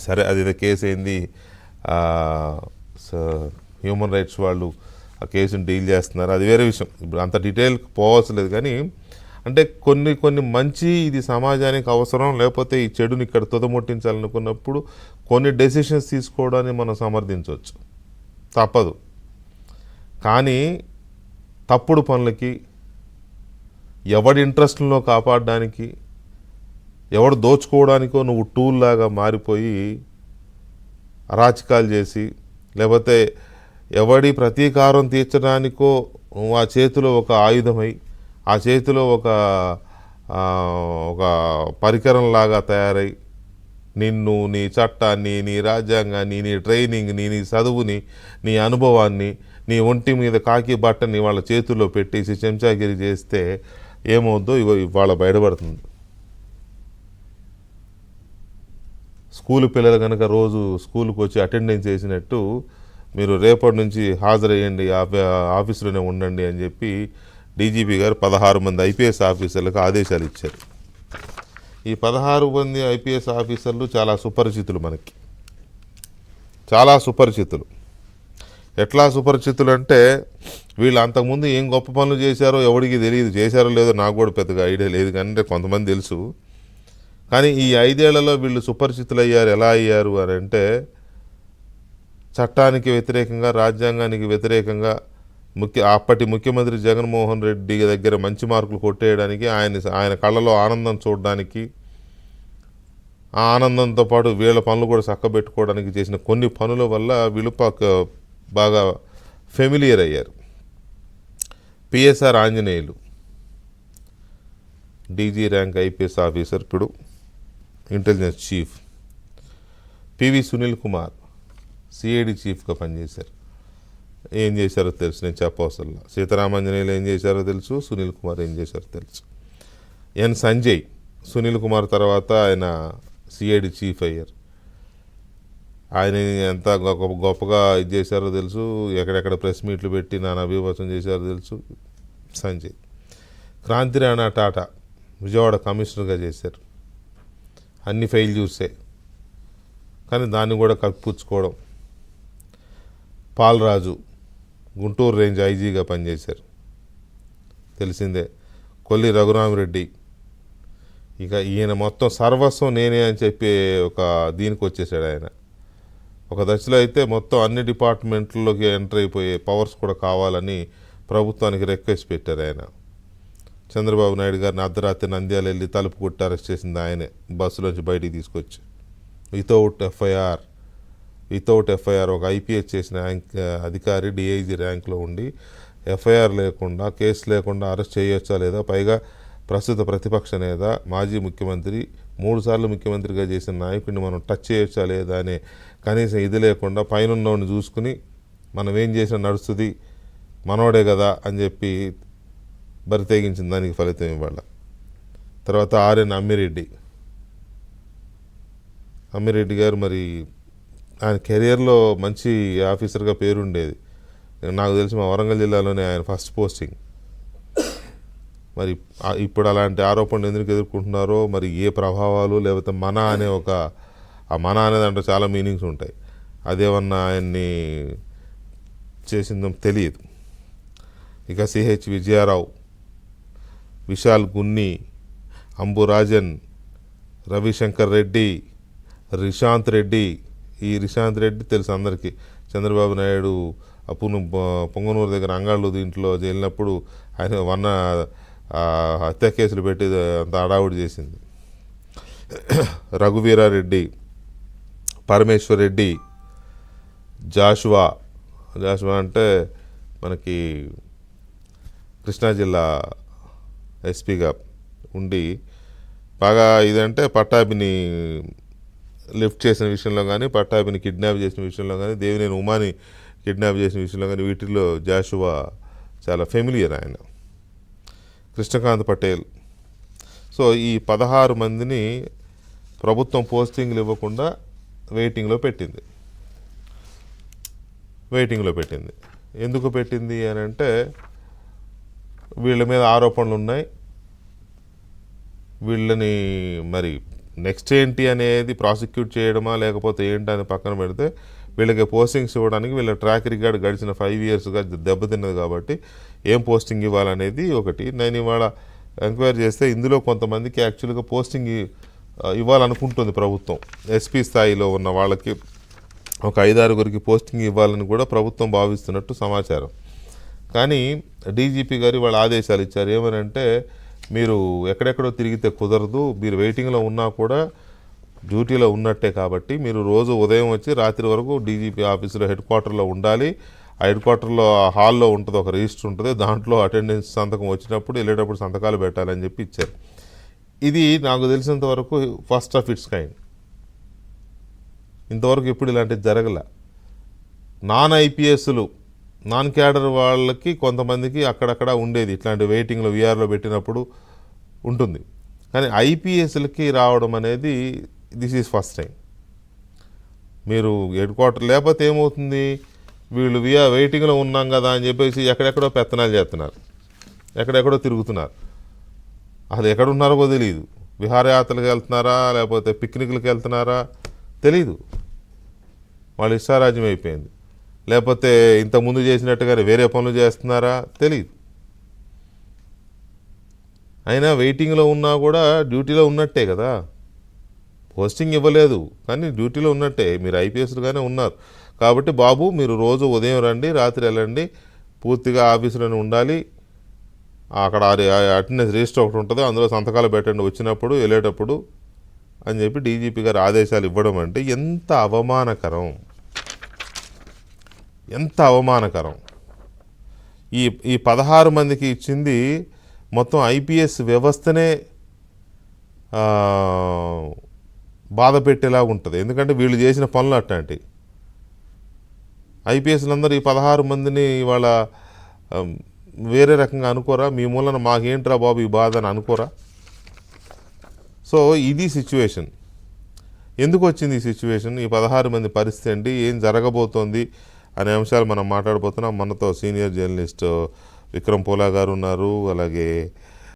సరే అది కేసు అయింది, హ్యూమన్ రైట్స్ వాళ్ళు ఆ కేసుని డీల్ చేస్తున్నారు, అది వేరే విషయం. ఇప్పుడు అంత డీటెయిల్కి పోవాల్సలేదు. కానీ అంటే కొన్ని మంచి ఇది సమాజానికి అవసరం, లేకపోతే ఈ చెడుని ఇక్కడ తుదముట్టించాలనుకున్నప్పుడు కొన్ని డెసిషన్స్ తీసుకోవడాన్ని మనం సమర్థించవచ్చు, తప్పదు. కానీ తప్పుడు పనులకి, ఎవడి ఇంట్రెస్ట్లో కాపాడడానికి, ఎవడు దోచుకోవడానికో నువ్వు టూల్ లాగా మారిపోయి అరాచకాలు చేసి, లేకపోతే ఎవడి ప్రతీకారం తీర్చడానికో నువ్వు ఆ చేతిలో ఒక ఆయుధమై, ఆ చేతిలో ఒక పరికరంలాగా తయారై నిన్ను, నీ చట్టాన్ని, నీ రాజ్యాంగాన్ని, నీ ట్రైనింగ్ని, నీ చదువుని, నీ అనుభవాన్ని, నీ ఒంటి మీద కాకి బట్టని వాళ్ళ చేతుల్లో పెట్టేసి చెంచాగిరి చేస్తే ఏమవుద్దో ఇవాళ బయటపడుతుంది. స్కూల్ పిల్లలు కనుక రోజు స్కూల్కి వచ్చి అటెండెన్స్ చేసినట్టు మీరు రేపటి నుంచి హాజరయ్యండి, ఆఫీసులోనే ఉండండి అని చెప్పి డీజీపీ గారు 16 మంది ఐపీఎస్ ఆఫీసర్లకు ఆదేశాలు ఇచ్చారు. ఈ 16 మంది ఐపీఎస్ ఆఫీసర్లు చాలా సుపరిచితులు, మనకి చాలా సుపరిచితులు. ఎట్లా సుపరిచితులు అంటే, వీళ్ళు అంతకుముందు ఏం గొప్ప పనులు చేశారో ఎవరికి తెలియదు, చేశారో లేదో నాకు కూడా పెద్దగా ఐడియా లేదు, కానీ కొంతమంది తెలుసు. కానీ ఈ 5 ఏళ్లలో వీళ్ళు సుపరిచితులు అయ్యారు. ఎలా అయ్యారు అని అంటే, చట్టానికి వ్యతిరేకంగా, రాజ్యాంగానికి వ్యతిరేకంగా అప్పటి ముఖ్యమంత్రి జగన్మోహన్ రెడ్డి దగ్గర మంచి మార్కులు కొట్టేయడానికి, ఆయన కళ్ళలో ఆనందం చూడడానికి, ఆ ఆనందంతో పాటు వీళ్ళ పనులు కూడా చక్కబెట్టుకోవడానికి చేసిన కొన్ని పనుల వల్ల వీళ్ళు బాగా ఫెమిలియర్ అయ్యారు. PSR Anjaneyulu DG rank IPS officer, ఇప్పుడు intelligence chief. PV Sunil Kumar CID చీఫ్గా పనిచేశారు. ఏం చేశారో తెలుసు, నేను చెప్పవసరం. సీతారామాంజనేయులు ఏం చేశారో తెలుసు, సునీల్ కుమార్ ఏం చేశారో తెలుసు. ఎన్ సంజయ్ సునీల్ కుమార్ తర్వాత ఆయన సిఐడి చీఫ్ అయ్యారు. ఆయన ఎంత గొప్పగా ఇది చేశారో తెలుసు, ఎక్కడెక్కడ ప్రెస్ మీట్లు పెట్టి నాన్న అభివచనం చేశారో తెలుసు సంజయ్. క్రాంతి రాణా టాటా విజయవాడ కమిషనర్గా చేశారు. అన్ని ఫెయిల్ చూసే, కానీ దాన్ని కూడా కప్పిపుచ్చుకోవడం. పాల్రాజు గుంటూరు రేంజ్ ఐజీగా పనిచేశారు, తెలిసిందే. కొల్లి రఘురామరెడ్డి, ఇక ఈయన మొత్తం సర్వస్వం నేనే అని చెప్పి దీనికి వచ్చేసాడు ఆయన. ఒక దశలో అయితే మొత్తం అన్ని డిపార్ట్మెంట్లలోకి ఎంటర్ అయిపోయే పవర్స్ కూడా కావాలని ప్రభుత్వానికి రిక్వెస్ట్ పెట్టారు ఆయన. చంద్రబాబు నాయుడు గారిని అర్ధరాత్రి నంద్యాల వెళ్ళి తలుపు కొట్టి అరెస్ట్ చేసింది ఆయనే, బస్సులోంచి బయటికి తీసుకొచ్చి. వితౌట్ ఎఫ్ఐఆర్ ఒక ఐపీఎస్ చేసిన అధికారి డిఐజీ ర్యాంక్లో ఉండి ఎఫ్ఐఆర్ లేకుండా, కేసు లేకుండా అరెస్ట్ చేయొచ్చా లేదా? పైగా ప్రస్తుత ప్రతిపక్ష నేత, మాజీ ముఖ్యమంత్రి, 3 సార్లు ముఖ్యమంత్రిగా చేసిన నాయకుడిని మనం టచ్ చేయొచ్చా లేదా అనే కనీసం ఇది లేకుండా పైనున్నోడిని చూసుకుని మనం ఏం చేసినా నడుస్తుంది, మనోడే కదా అని చెప్పి బరితెగించిన దానికి ఫలితం ఇవ్వాల. తర్వాత ఆర్ఎన్ అమ్మిరెడ్డి గారు, మరి ఆయన కెరియర్లో మంచి ఆఫీసర్గా పేరుండేది. నాకు తెలిసి మా వరంగల్ జిల్లాలోనే ఆయన ఫస్ట్ పోస్టింగ్. మరి ఇప్పుడు అలాంటి ఆరోపణలు ఎందుకు ఎదుర్కొంటున్నారో, మరి ఏ ప్రభావాలు, లేకపోతే ఆ మన అనే దాంట్లో చాలా మీనింగ్స్ ఉంటాయి, అదేమన్నా ఆయన్ని చేసిందో తెలియదు. ఇక సిహెచ్ విజయారావు, విశాల్ గున్ని, అంబురాజన్, రవిశంకర్ రెడ్డి, రిషాంత్ రెడ్డి. ఈ రిషాంత్ రెడ్డి తెలుసు అందరికీ, చంద్రబాబు నాయుడు పొంగనూరు దగ్గర అంగాళ్ళు దీంట్లో వెళ్ళినప్పుడు ఆయన హత్య కేసులు పెట్టి అంత అడావుడి చేసింది. రఘువీరారెడ్డి, పరమేశ్వర్ రెడ్డి, జాషువా అంటే మనకి కృష్ణా జిల్లా ఎస్పీగా ఉండి బాగా ఇదంటే పట్టాభిని లిఫ్ట్ చేసిన విషయంలో కానీ, పట్టాభిని కిడ్నాప్ చేసిన విషయంలో కానీ, దేవినేని ఉమాని కిడ్నాప్ చేసిన విషయంలో కానీ, వీటిల్లో జాషువా చాలా ఫెమిలియర్ ఆయన. కృష్ణకాంత్ పటేల్. సో ఈ 16 మందిని ప్రభుత్వం పోస్టింగ్లు ఇవ్వకుండా వెయిటింగ్లో పెట్టింది. ఎందుకు పెట్టింది అని అంటే, వీళ్ళ మీద ఆరోపణలు ఉన్నాయి, వీళ్ళని మరి నెక్స్ట్ ఏంటి అనేది ప్రాసిక్యూట్ చేయడమా లేకపోతే ఏంటి అని పక్కన పెడితే వీళ్ళకి పోస్టింగ్స్ ఇవ్వడానికి వీళ్ళ ట్రాక్ రికార్డ్ గడిచిన 5 ఇయర్స్గా దెబ్బతిన్నది కాబట్టి ఏం పోస్టింగ్ ఇవ్వాలనేది ఒకటి. నేను ఇవాళ ఎంక్వైరీ చేస్తే ఇందులో కొంతమందికి యాక్చువల్గా పోస్టింగ్ ఇవ్వాలనుకుంటుంది ప్రభుత్వం. ఎస్పీ స్థాయిలో ఉన్న వాళ్ళకి ఒక 5-6 పోస్టింగ్ ఇవ్వాలని కూడా ప్రభుత్వం భావిస్తున్నట్టు సమాచారం. కానీ డీజీపీ గారు వాళ్ళ ఆదేశాలు ఇచ్చారు. ఏమనంటే మీరు ఎక్కడెక్కడో తిరిగితే కుదరదు, మీరు వెయిటింగ్లో ఉన్నా కూడా డ్యూటీలో ఉన్నట్టే కాబట్టి మీరు రోజు ఉదయం వచ్చి రాత్రి వరకు డీజీపీ ఆఫీసులో హెడ్ క్వార్టర్లో ఉండాలి. ఆ హెడ్ క్వార్టర్లో హాల్లో ఉంటుంది, ఒక రిజిస్టర్ ఉంటుంది, దాంట్లో అటెండెన్స్ సంతకం వచ్చినప్పుడు వెళ్ళేటప్పుడు సంతకాలు పెట్టాలని చెప్పి ఇచ్చారు. ఇది నాకు తెలిసినంత వరకు ఫస్ట్ ఆఫ్ ఇట్స్ కైండ్. ఇంతవరకు ఎప్పుడు ఇలాంటిది జరగల. నాన్ ఐపీఎస్లు నాన్ క్యాడర్ వాళ్ళకి కొంతమందికి అక్కడక్కడ ఉండేది ఇట్లాంటి వెయిటింగ్లో వీఆర్లో పెట్టినప్పుడు ఉంటుంది. కానీ ఐపీఎస్లకి రావడం అనేది దిస్ ఈజ్ ఫస్ట్ టైం. మీరు హెడ్ క్వార్టర్ లేకపోతే ఏమవుతుంది, వీళ్ళు వెయిటింగ్లో ఉన్నాం కదా అని చెప్పేసి ఎక్కడెక్కడో పెత్తనాలు చేస్తున్నారు, ఎక్కడెక్కడో తిరుగుతున్నారు. అసలు ఎక్కడున్నారో తెలియదు. విహారయాత్రలకు వెళ్తున్నారా లేకపోతే పిక్నిక్లకు వెళ్తున్నారా తెలీదు. వాళ్ళు ఇష్టారాజ్యం అయిపోయింది. లేకపోతే ఇంతకుముందు చేసినట్టుగానే వేరే పనులు చేస్తున్నారా తెలీదు. అయినా వెయిటింగ్లో ఉన్నా కూడా డ్యూటీలో ఉన్నట్టే కదా, పోస్టింగ్ ఇవ్వలేదు కానీ డ్యూటీలో ఉన్నట్టే. మీరు ఐపీఎస్లుగానే ఉన్నారు కాబట్టి బాబు మీరు రోజు ఉదయం రండి, రాత్రి వెళ్ళండి, పూర్తిగా ఆఫీసులోనే ఉండాలి, అక్కడ అటెండెన్స్ రిజిస్టర్ ఒకటి ఉంటుంది, అందులో సంతకాలు పెట్టండి వచ్చినప్పుడు వెళ్ళేటప్పుడు అని చెప్పి డీజీపీ గారు ఆదేశాలు ఇవ్వడం అంటే ఎంత అవమానకరం, ఎంత అవమానకరం. ఈ 16 మందికి ఇచ్చింది మొత్తం ఐపీఎస్ వ్యవస్థనే బాధ పెట్టేలా ఉంటుంది. ఎందుకంటే వీళ్ళు చేసిన పనులు అట్లాంటివి. ఐపీఎస్లందరూ ఈ 16 మందిని ఇవాళ వేరే రకంగా అనుకోరా, మీ మూలన మాకేంట్రా బాబు ఈ బాధ అని అనుకోరా? సో ఇది సిచ్యువేషన్. ఎందుకు వచ్చింది ఈ సిచ్యువేషన్, ఈ 16 మంది పరిస్థితి ఏంటి, ఏం జరగబోతోంది అనే అంశాలు మనం మాట్లాడబోతున్నాం. మనతో సీనియర్ జర్నలిస్ట్ విక్రమ్ పోలా గారు ఉన్నారు, అలాగే